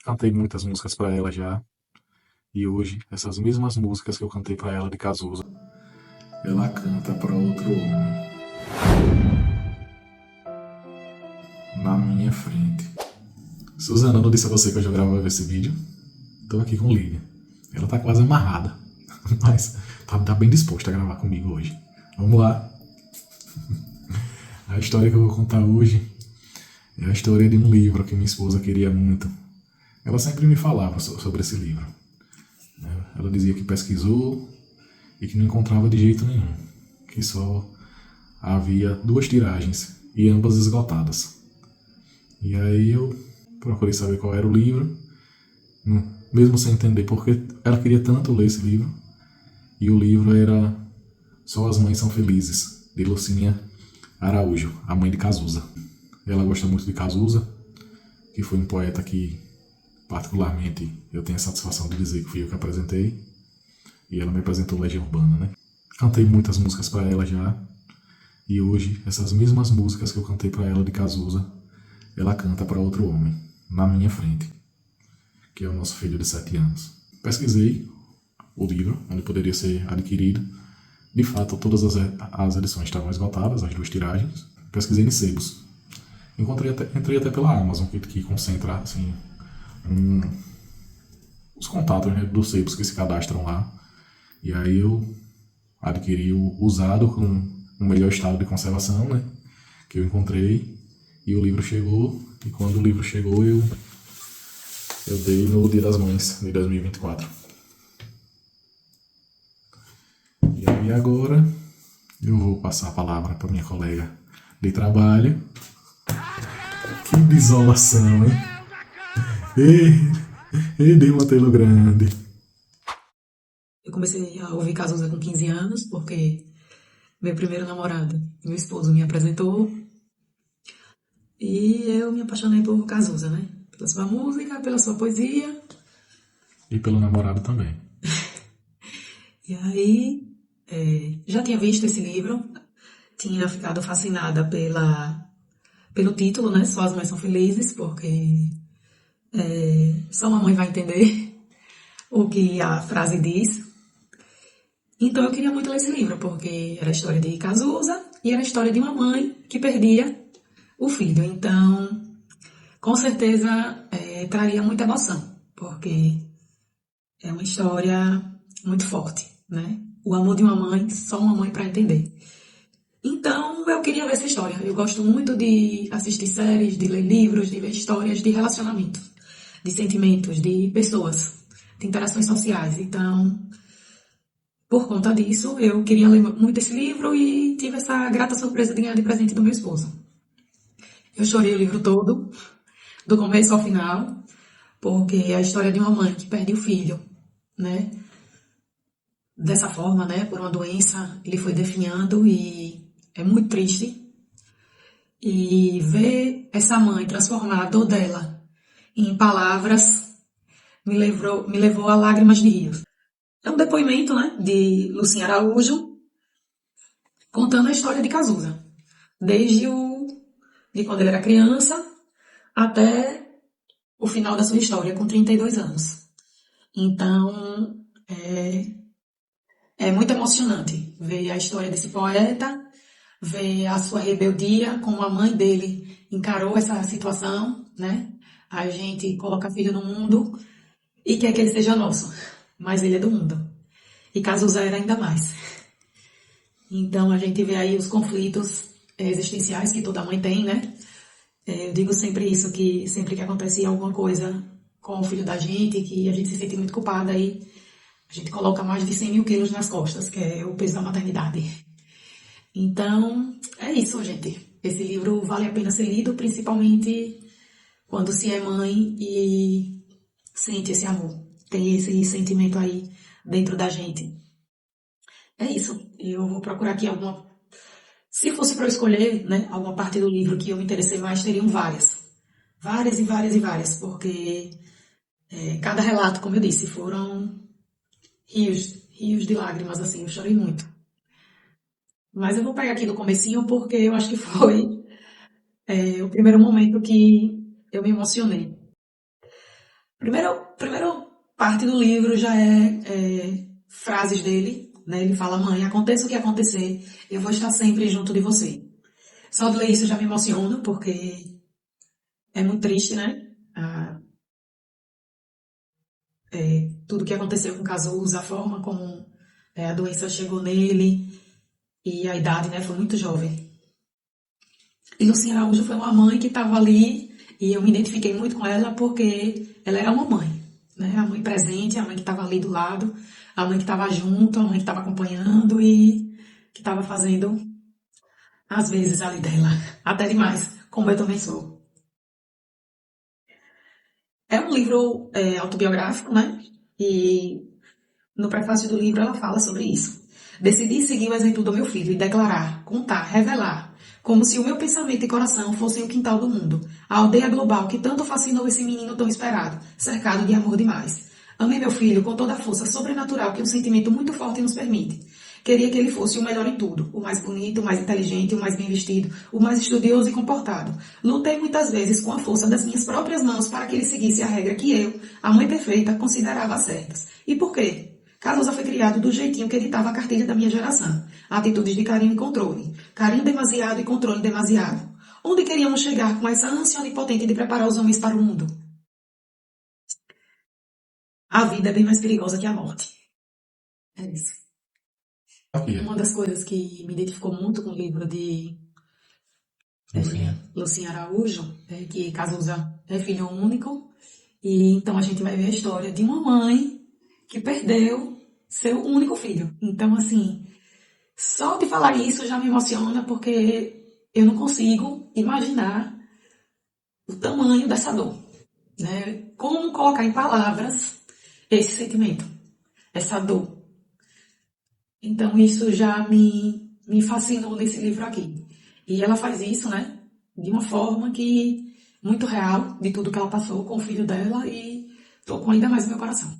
Cantei muitas músicas pra ela já, e hoje, essas mesmas músicas que eu cantei pra ela de Cazuza, ela canta pra outro homem, na minha frente. Suzana, não disse a você que eu já gravava esse vídeo? Tô aqui com Lívia. Ela tá quase amarrada, mas tá bem disposta a gravar comigo hoje. Vamos lá. A história que eu vou contar hoje é a história de um livro que minha esposa queria muito. Ela sempre me falava sobre esse livro. Ela dizia que pesquisou e que não encontrava de jeito nenhum, que só havia duas tiragens e ambas esgotadas. E aí eu procurei saber qual era o livro, mesmo sem entender porque ela queria tanto ler esse livro. E o livro era Só as Mães São Felizes, de Lucinha Araújo, a mãe de Cazuza. Ela gosta muito de Cazuza, que foi um poeta que, particularmente, eu tenho a satisfação de dizer que fui eu que apresentei. E ela me apresentou Legião Urbana, né? Cantei muitas músicas para ela já. E hoje, essas mesmas músicas que eu cantei para ela de Cazuza, ela canta para outro homem, na minha frente, que é o nosso filho de 7 anos. Pesquisei o livro, onde poderia ser adquirido. De fato, todas as edições estavam esgotadas, as duas tiragens. Pesquisei em sebos. Entrei até pela Amazon, que concentra assim, os contatos, né, dos sebos que se cadastram lá. E aí eu adquiri o usado com o melhor estado de conservação, né, que eu encontrei. E o livro chegou. E quando o livro chegou, eu dei no Dia das Mães de 2024. E aí agora eu vou passar a palavra para minha colega de trabalho. Que desolação, hein? Ei, dei um atelo grande. Eu comecei a ouvir Cazuza com 15 anos, porque meu primeiro namorado, meu esposo, me apresentou e eu me apaixonei por Cazuza, né? Pela sua música, pela sua poesia. E pelo namorado também. E aí, já tinha visto esse livro, tinha ficado fascinada pelo título, né? Só as Mães São Felizes, porque só uma mãe vai entender o que a frase diz. Então eu queria muito ler esse livro, porque era a história de Cazuza e era a história de uma mãe que perdia o filho. Então, com certeza, traria muita emoção, porque é uma história muito forte, né? O amor de uma mãe, só uma mãe para entender. Então, eu queria ver essa história. Eu gosto muito de assistir séries, de ler livros, de ver histórias de relacionamento, de sentimentos, de pessoas, de interações sociais. Então, por conta disso, eu queria ler muito esse livro e tive essa grata surpresa de ganhar de presente do meu esposo. Eu chorei o livro todo, do começo ao final, porque é a história de uma mãe que perde o filho, né? Dessa forma, né? Por uma doença, ele foi definhando e é muito triste. E ver essa mãe transformar a dor dela em palavras me levou a lágrimas de rios. É um depoimento, né? De Lucinha Araújo contando a história de Cazuza, desde de quando ele era criança até o final da sua história, com 32 anos. Então, é muito emocionante ver a história desse poeta, ver a sua rebeldia, como a mãe dele encarou essa situação, né? A gente coloca filho no mundo e quer que ele seja nosso, mas ele é do mundo. E Cazuza era ainda mais. Então a gente vê aí os conflitos existenciais que toda mãe tem, né? Eu digo sempre isso, que sempre que acontecia alguma coisa com o filho da gente, que a gente se sente muito culpada, aí a gente coloca mais de 100 mil quilos nas costas, que é o peso da maternidade. Então, é isso, gente. Esse livro vale a pena ser lido, principalmente quando se é mãe e sente esse amor, tem esse sentimento aí dentro da gente. É isso. Eu vou procurar aqui alguma. Se fosse para eu escolher, né, alguma parte do livro que eu me interessei mais, teriam várias. Várias e várias e várias, porque cada relato, como eu disse, foram rios de lágrimas, assim, eu chorei muito. Mas eu vou pegar aqui do comecinho porque eu acho que foi o primeiro momento que eu me emocionei. Primeira parte do livro já é frases dele, né? Ele fala: mãe, aconteça o que acontecer, eu vou estar sempre junto de você. Só de ler isso já me emociona, porque é muito triste, né? Tudo que aconteceu com o Cazuza, a forma como a doença chegou nele e a idade, né? Foi muito jovem. E Lucinha Araújo foi uma mãe que estava ali e eu me identifiquei muito com ela porque ela era uma mãe, né? A mãe presente, a mãe que estava ali do lado, a mãe que estava junto, a mãe que estava acompanhando e que estava fazendo as vezes ali dela, até demais, como eu também sou. É um livro autobiográfico, né? E no prefácio do livro ela fala sobre isso. Decidi seguir o exemplo do meu filho e declarar, contar, revelar, como se o meu pensamento e coração fossem o quintal do mundo, a aldeia global que tanto fascinou esse menino tão esperado, cercado de amor demais. Amei meu filho com toda a força sobrenatural que um sentimento muito forte nos permite. Queria que ele fosse o melhor em tudo, o mais bonito, o mais inteligente, o mais bem vestido, o mais estudioso e comportado. Lutei muitas vezes com a força das minhas próprias mãos para que ele seguisse a regra que eu, a mãe perfeita, considerava certas. E por quê? Cazuza foi criado do jeitinho que editava a cartilha da minha geração. Atitudes de carinho e controle. Carinho demasiado e controle demasiado. Onde queríamos chegar com essa ânsia onipotente de preparar os homens para o mundo? A vida é bem mais perigosa que a morte. É isso. Aqui, Uma das coisas que me identificou muito com o livro de Lucinha. Lucinha Araújo é que Cazuza é filho único. E então a gente vai ver a história de uma mãe que perdeu seu único filho. Então, assim, só de falar isso já me emociona porque eu não consigo imaginar o tamanho dessa dor, né? Como colocar em palavras esse sentimento, essa dor. Então isso já me fascinou nesse livro aqui. E ela faz isso, né? De uma forma que muito real, de tudo que ela passou com o filho dela e tocou ainda mais o meu coração.